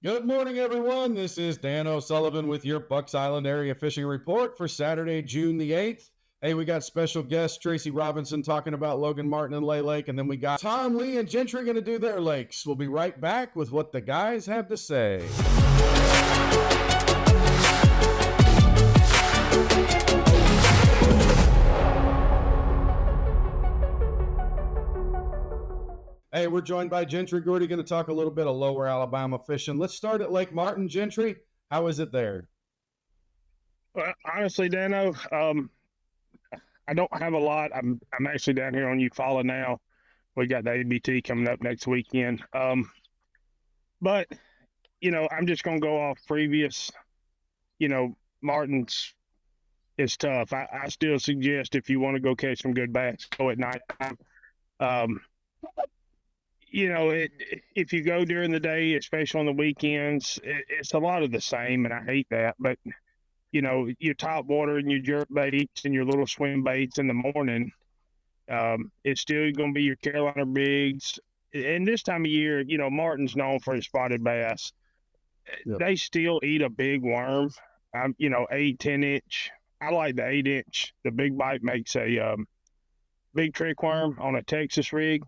Good morning, everyone. This is Dan O'Sullivan with your Bucks Island Area Fishing Report for Saturday, June the 8th. Hey, we got special guest Tracy Robinson talking about Logan Martin and Lay Lake, and then we got Tom Lee and Gentry going to do their lakes. We'll be right back with what the guys have to say. Hey, we're joined by Gentry Gordy, going to talk a little bit of lower Alabama fishing. Let's start at Lake Martin. Gentry, how is it there? Well, honestly, Dano, I don't have a lot. I'm actually down here on Eufaula now. We got the ABT coming up next weekend. But I'm just gonna go off previous. Martin's is tough. I still suggest if you want to go catch some good bass, go at night. If you go during the day, especially on the weekends, it's a lot of the same, and I hate that. But your top water and your jerk baits and your little swim baits in the morning, it's still going to be your Carolina Bigs. And this time of year, Martin's known for his spotted bass. Yep. They still eat a big worm, 8, 10 inch. I like the 8 inch. The Big Bite makes a big trick worm on a Texas rig.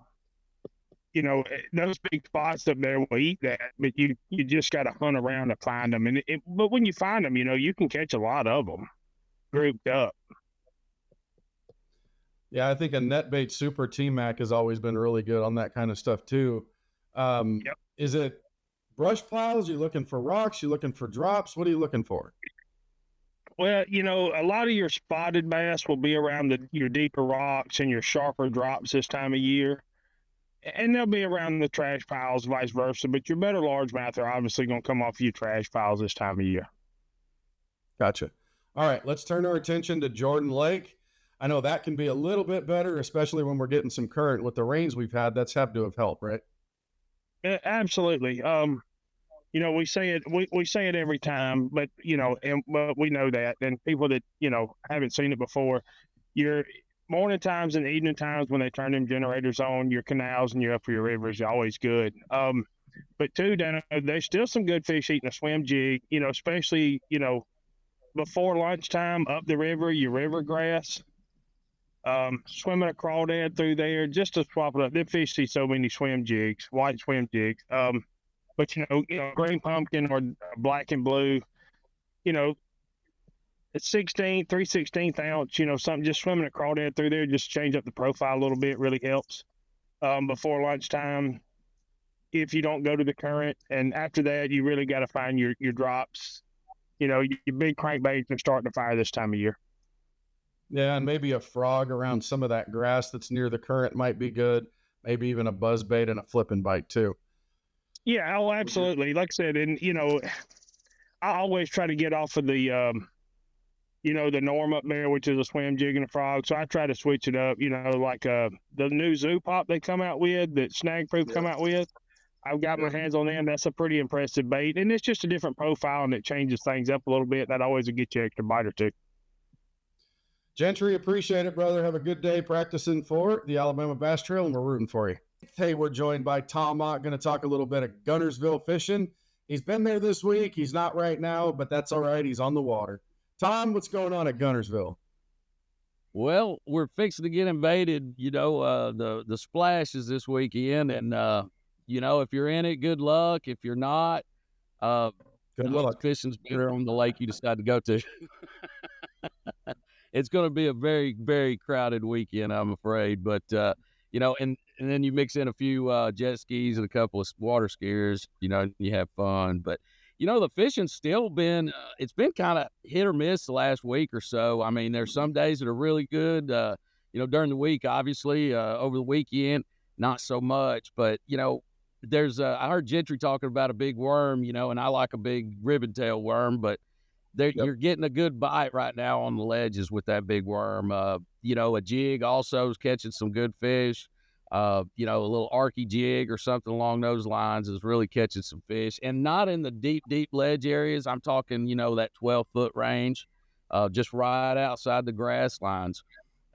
Those big spots up there will eat that, but you just got to hunt around to find them. But when you find them, you can catch a lot of them grouped up. Yeah, I think a net bait super T-Mac has always been really good on that kind of stuff too. Yep. Is it brush piles? You looking for rocks? You looking for drops? What are you looking for? Well, a lot of your spotted bass will be around your deeper rocks and your sharper drops this time of year. And they'll be around the trash piles, vice versa. But your better largemouth are obviously going to come off your trash piles this time of year. Gotcha. All right, let's turn our attention to Jordan Lake. I know that can be a little bit better, especially when we're getting some current. With the rains we've had, that's have to have helped, right? Yeah, absolutely. We say it every time, but but we know that. And people that haven't seen it before, your morning times and evening times when they turn them generators on, your canals and your upper rivers are always good. But too, Dan, there's still some good fish eating a swim jig, especially, before lunchtime up the river, your river grass, swimming a crawdad through there just to swap it up. Them fish see so many swim jigs, white swim jigs. But, green pumpkin or black and blue, it's 3/16 ounce, something just swimming a crawdad through there, just change up the profile a little bit, really helps before lunchtime if you don't go to the current. And after that, you really got to find your drops. Your big crankbaits are starting to fire this time of year. Yeah, and maybe a frog around some of that grass that's near the current might be good. Maybe even a buzzbait and a flipping bite too. Yeah, oh, absolutely. Like I said, and, I always try to get off of the the norm up there, which is a swim jig and a frog. So I try to switch it up, like the new Zoo Pop they come out with, that Snag Proof come out with. I've got my hands on them. That's a pretty impressive bait. And it's just a different profile, and it changes things up a little bit. That always will get you an extra bite or two. Gentry, appreciate it, brother. Have a good day practicing for the Alabama Bass Trail, and we're rooting for you. Hey, we're joined by Tom Mott, going to talk a little bit of Guntersville fishing. He's been there this week. He's not right now, but that's all right. He's on the water. Tom, what's going on at Guntersville? Well, we're fixing to get invaded, the splashes this weekend. And, if you're in it, good luck. If you're not, good luck. Fishing's better on the lake you decide to go to. It's going to be a very, very crowded weekend, I'm afraid. But, and then you mix in a few jet skis and a couple of water skiers, you have fun. But, the fishing's still been, it's been kind of hit or miss the last week or so. I mean, there's some days that are really good, during the week, obviously, over the weekend, not so much. But, there's, I heard Gentry talking about a big worm, and I like a big ribbon tail worm, but you're getting a good bite right now on the ledges with that big worm. A jig also is catching some good fish. A little arky jig or something along those lines is really catching some fish, and not in the deep ledge areas. I'm talking, that 12-foot range, just right outside the grass lines.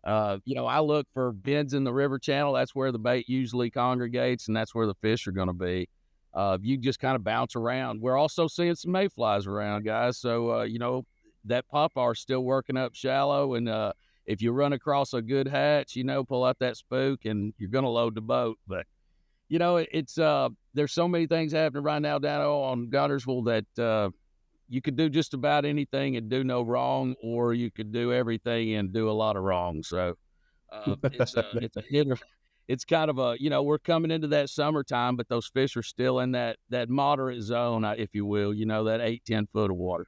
I look for bends in the river channel. That's where the bait usually congregates, and that's where the fish are going to be. You just kind of bounce around. We're also seeing some mayflies around, guys. So, that popar is still working up shallow. And if you run across a good hatch, pull out that spook and you're going to load the boat. But, there's so many things happening right now down on Guntersville that you could do just about anything and do no wrong, or you could do everything and do a lot of wrong. So it's a hit or it's kind of we're coming into that summertime, but those fish are still in that moderate zone, if you will, that 8-10 foot of water.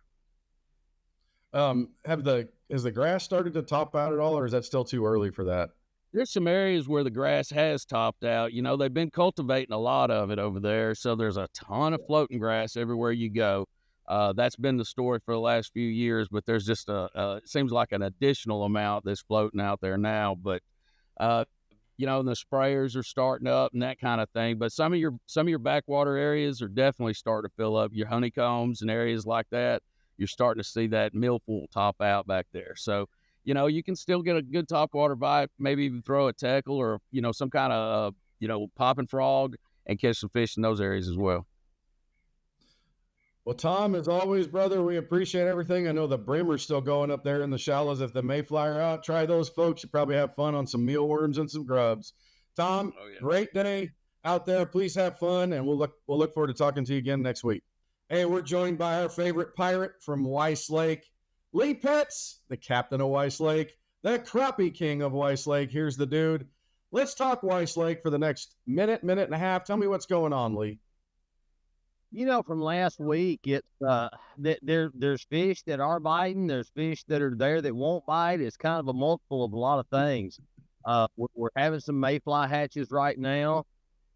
Has the grass started to top out at all, or is that still too early for that? There's some areas where the grass has topped out. They've been cultivating a lot of it over there. So there's a ton of floating grass everywhere you go. That's been the story for the last few years, but there's just it seems like an additional amount that's floating out there now. But, and the sprayers are starting up and that kind of thing. But some of your backwater areas are definitely starting to fill up. Your honeycombs and areas like that, you're starting to see that milfoil top out back there. So, you can still get a good topwater bite, maybe even throw a tackle or, some kind of, popping frog and catch some fish in those areas as well. Well, Tom, as always, brother, we appreciate everything. I know the brimmer's still going up there in the shallows. If the mayfly are out, try those, folks. You probably have fun on some mealworms and some grubs. Tom, Great day out there. Please have fun, and we'll look forward to talking to you again next week. Hey, we're joined by our favorite pirate from Weiss Lake, Lee Petts, the captain of Weiss Lake, the crappie king of Weiss Lake. Here's the dude. Let's talk Weiss Lake for the next minute and a half. Tell me what's going on, Lee. From last week, it's there's fish that are biting. There's fish that are there that won't bite. It's kind of a multiple of a lot of things. We're having some mayfly hatches right now.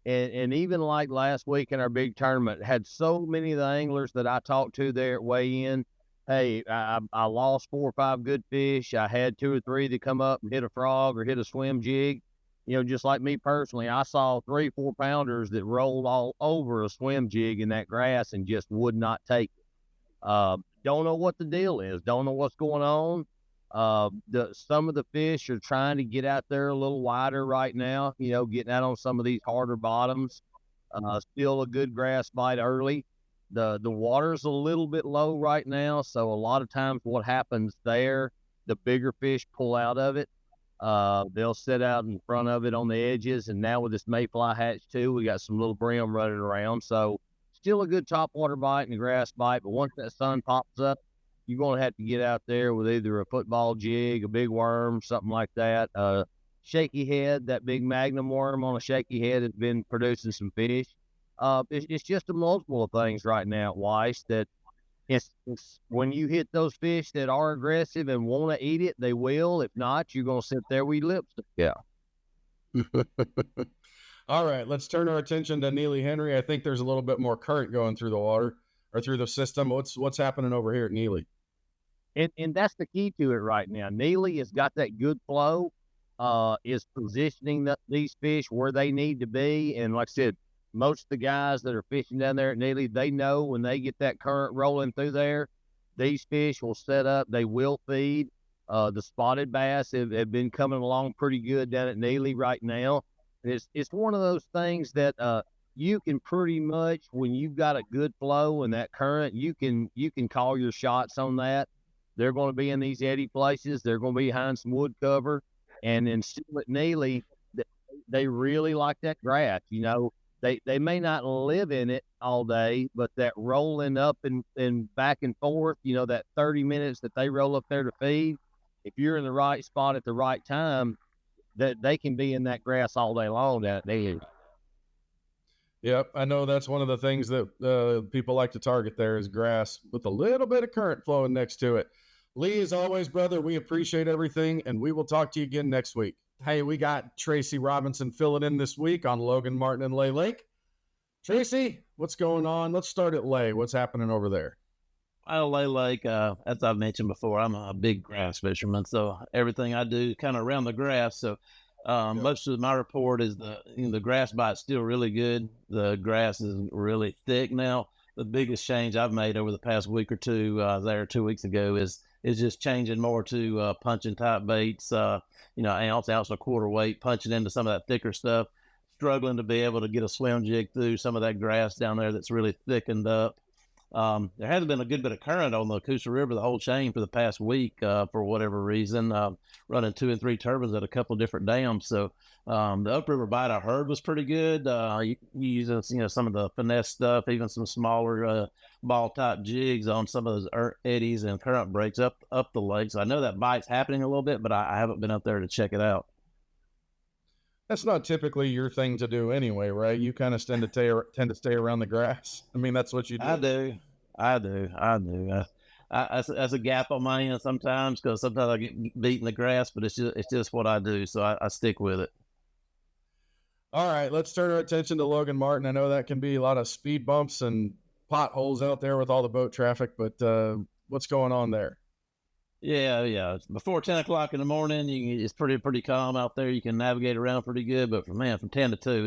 And even like last week in our big tournament, had so many of the anglers that I talked to there at weigh-in. Hey, I lost 4 or 5 good fish. I had 2 or 3 that come up and hit a frog or hit a swim jig. Just like me personally, I saw 3 4-pounders that rolled all over a swim jig in that grass and just would not take it. Don't know what the deal is. Don't know what's going on. Some of the fish are trying to get out there a little wider right now, getting out on some of these harder bottoms. Still a good grass bite early. The water's a little bit low right now, so a lot of times what happens there, the bigger fish pull out of it. They'll sit out in front of it on the edges, and now with this mayfly hatch too, we got some little brim running around. So still a good topwater bite and a grass bite, but once that sun pops up, you're going to have to get out there with either a football jig, a big worm, something like that. Shaky head, that big magnum worm on a shaky head has been producing some fish. It's just a multiple of things right now at Weiss that it's when you hit those fish that are aggressive and want to eat it, they will. If not, you're going to sit there with your lips. Yeah. All right, let's turn our attention to Neely Henry. I think there's a little bit more current going through the water or through the system. What's happening over here at Neely? And that's the key to it right now. Neely has got that good flow, is positioning these fish where they need to be. And like I said, most of the guys that are fishing down there at Neely, they know when they get that current rolling through there, these fish will set up. They will feed. The spotted bass have been coming along pretty good down at Neely right now. It's one of those things that you can pretty much, when you've got a good flow and that current, you can call your shots on that. They're going to be in these eddy places. They're going to be behind some wood cover. And then still at Neely, they really like that grass. They may not live in it all day, but that rolling up and back and forth, that 30 minutes that they roll up there to feed, if you're in the right spot at the right time, that they can be in that grass all day long down at Neely. Yep, I know that's one of the things that people like to target there is grass with a little bit of current flowing next to it. Lee, as always, brother, we appreciate everything, and we will talk to you again next week. Hey, we got Tracy Robinson filling in this week on Logan, Martin, and Lay Lake. Tracy, what's going on? Let's start at Lay. What's happening over there? Well, Lay Lake, as I've mentioned before, I'm a big grass fisherman, so everything I do kind of around the grass. So most of my report is the grass bite's still really good. The grass is really thick now. The biggest change I've made over the past week or two, there 2 weeks ago, is just changing more to punching type baits, ounce and a quarter weight, punching into some of that thicker stuff. struggling to be able to get a swim jig through some of that grass down there that's really thickened up. There hasn't been a good bit of current on the Coosa River, the whole chain, for the past week for whatever reason, running 2 and 3 turbines at a couple of different dams. So the upriver bite I heard was pretty good. You using some of the finesse stuff, even some smaller ball type jigs on some of those eddies and current breaks up the lake. So I know that bite's happening a little bit, but I haven't been up there to check it out. That's not typically your thing to do anyway, right? You kind of tend to stay around the grass. I mean, that's what you do. I do. That's a gap on my end sometimes, because sometimes I get beat in the grass, but it's just what I do, so I stick with it. All right, let's turn our attention to Logan Martin. I know that can be a lot of speed bumps and potholes out there with all the boat traffic, but what's going on there? Yeah. Before 10 o'clock in the morning, it's pretty calm out there. You can navigate around pretty good, but from 10 to 2,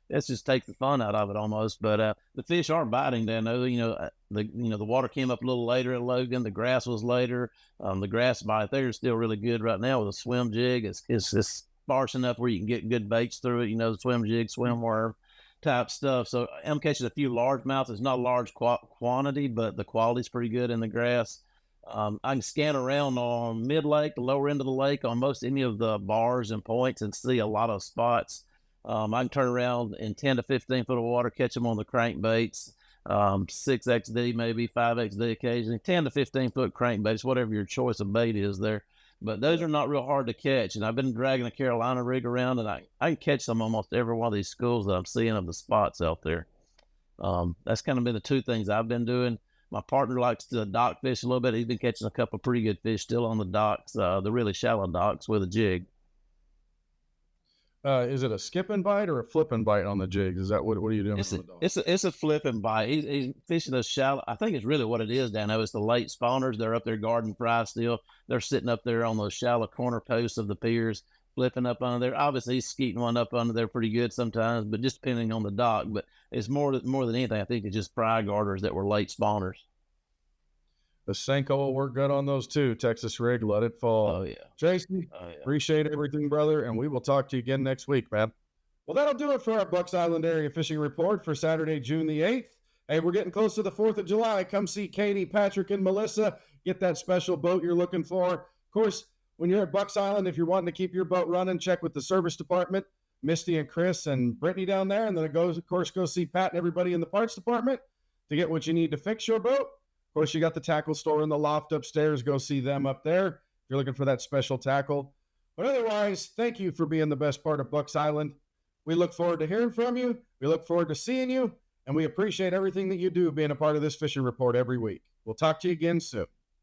it's just take the fun out of it almost. But the fish are biting down there. The water came up a little later at Logan. The grass was later. The grass bite there is still really good right now with a swim jig. It's sparse enough where you can get good baits through it. The swim jig, swim worm type stuff. So I'm catching a few largemouths. It's not a large quantity, but the quality's pretty good in the grass. I can scan around on mid-lake, the lower end of the lake, on most any of the bars and points, and see a lot of spots. I can turn around in 10 to 15 foot of water, catch them on the crankbaits, 6XD, maybe 5XD occasionally, 10 to 15 foot crankbaits, whatever your choice of bait is there. But those are not real hard to catch. And I've been dragging a Carolina rig around, and I can catch them almost every one of these schools that I'm seeing of the spots out there. That's kind of been the two things I've been doing. My partner likes to dock fish a little bit. He's been catching a couple of pretty good fish still on the docks, the really shallow docks, with a jig. Is it a skip and bite or a flip and bite on the jigs? Is that what are you doing? It's a flip and bite. He's fishing those shallow. I think it's really what it is down there. It's the late spawners. They're up there guarding fry still. They're sitting up there on those shallow corner posts of the piers, flipping up under there. Obviously, he's skeeting one up under there pretty good sometimes, but just depending on the dock. But it's more than anything, I think it's just fry guarders that were late spawners. The Senko will work good on those too. Texas rig, let it fall. Oh, yeah. Tracy, appreciate everything, brother, and we will talk to you again next week, man. Well, that'll do it for our Bucks Island Area Fishing Report for Saturday, June the 8th. Hey, we're getting close to the 4th of July. Come see Katie, Patrick, and Melissa. Get that special boat you're looking for. Of course, when you're at Bucks Island, if you're wanting to keep your boat running, check with the service department, Misty and Chris and Brittany down there. And then go see Pat and everybody in the parts department to get what you need to fix your boat. Of course, you got the tackle store in the loft upstairs. Go see them up there if you're looking for that special tackle. But otherwise, thank you for being the best part of Bucks Island. We look forward to hearing from you. We look forward to seeing you. And we appreciate everything that you do being a part of this fishing report every week. We'll talk to you again soon.